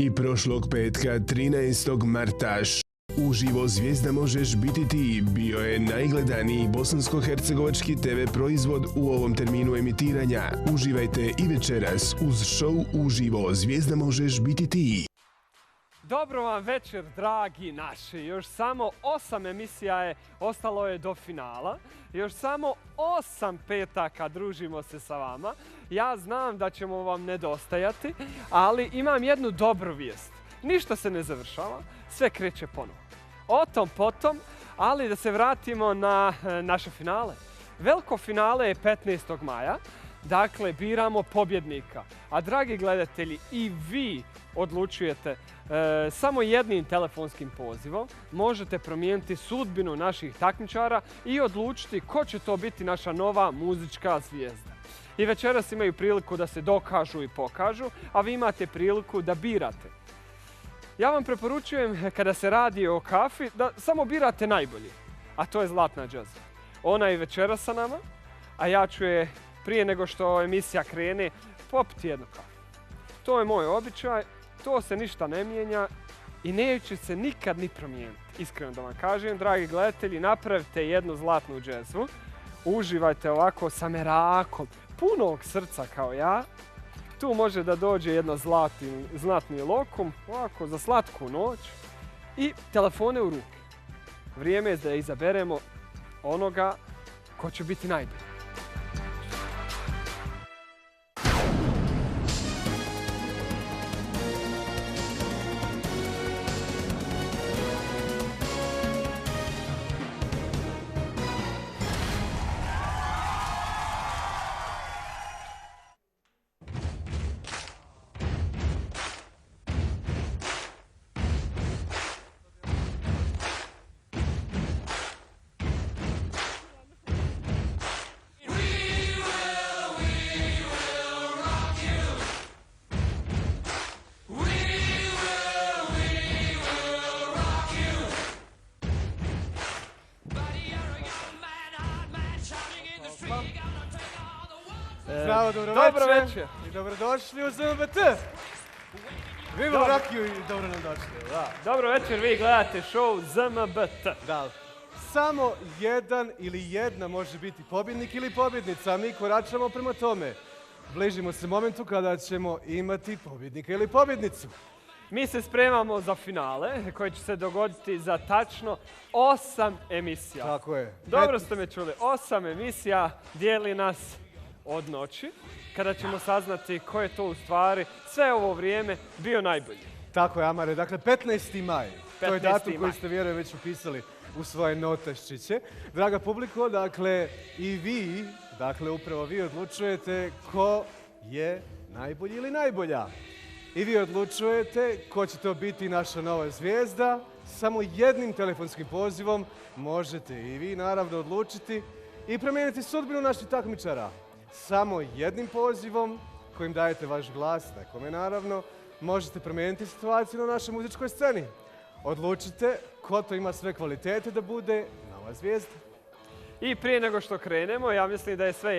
I prošlog petka 13. marta uživo Zvijezda možeš biti ti bio je najgledaniji bosansko-hercegovački TV proizvod u ovom terminu emitiranja. Uživajte i večeras uz show uživo Zvijezda možeš biti ti. Dobro vam večer, dragi naši. Još samo 8 emisija je ostalo je do finala. Još samo 8 petaka družimo se sa vama. Ja znam da ćemo vam nedostajati, ali imam jednu dobru vijest. Ništa se ne završava, sve kreće ponovo. O tom potom, ali da se vratimo na naše finale. Veliko finale je 15. maja. Dakle, biramo pobjednika. A dragi gledatelji, i vi odlučujete samo jednim telefonskim pozivom. Možete promijeniti sudbinu naših takmičara i odlučiti ko će to biti naša nova muzička zvijezda. I večeras imaju priliku da se dokažu i pokažu, a vi imate priliku da birate. Ja vam preporučujem, kada se radi o kafi, da samo birate najbolji. A to je Zlatna džezva. Ona je večeras sa nama, a ja ću je prije nego što emisija krene popiti jednu kafu. To je moj običaj, to se ništa ne mijenja i neće se nikad ni promijeniti. Iskreno da vam kažem, dragi gledatelji, napravite jednu zlatnu džezvu. Uživajte ovako sa merakom, punog srca kao ja. Tu može da dođe jedno zlatni lokum, ovako za slatku noć i telefone u ruke. Vrijeme je da izaberemo onoga ko će biti najbolji. Zdravo, dobro večer. I dobrodošli u ZMBT. Vivo rakiju i dobro nam došli. Dobro večer, vi gledate show ZMBT. Da. Samo jedan ili jedna može biti pobjednik ili pobjednica, a mi koračamo prema tome. Bližimo se momentu kada ćemo imati pobjednika ili pobjednicu. Mi se spremamo za finale koji će se dogoditi za tačno 8 emisija. Tako je. Dobro ste me čuli, 8 emisija dijeli nas od noći, kada ćemo saznati ko je to u stvari sve ovo vrijeme bio najbolji. Tako je, Amare. Dakle, 15. maj. To je datum koji maj. ste vjerujem već upisali u svoje noteščiće. Draga publiko, dakle, i vi, dakle, upravo vi odlučujete ko je najbolji ili najbolja. I vi odlučujete ko će to biti naša nova zvijezda. Samo jednim telefonskim pozivom možete i vi naravno odlučiti i promijeniti sudbinu naših takmičara. Samo jednim pozivom kojim dajete vaš glas, nekome naravno, možete promijeniti situaciju na našoj muzičkoj sceni. Odlučite ko to ima sve kvalitete da bude nova zvijezda. I prije nego što krenemo, ja mislim da je sve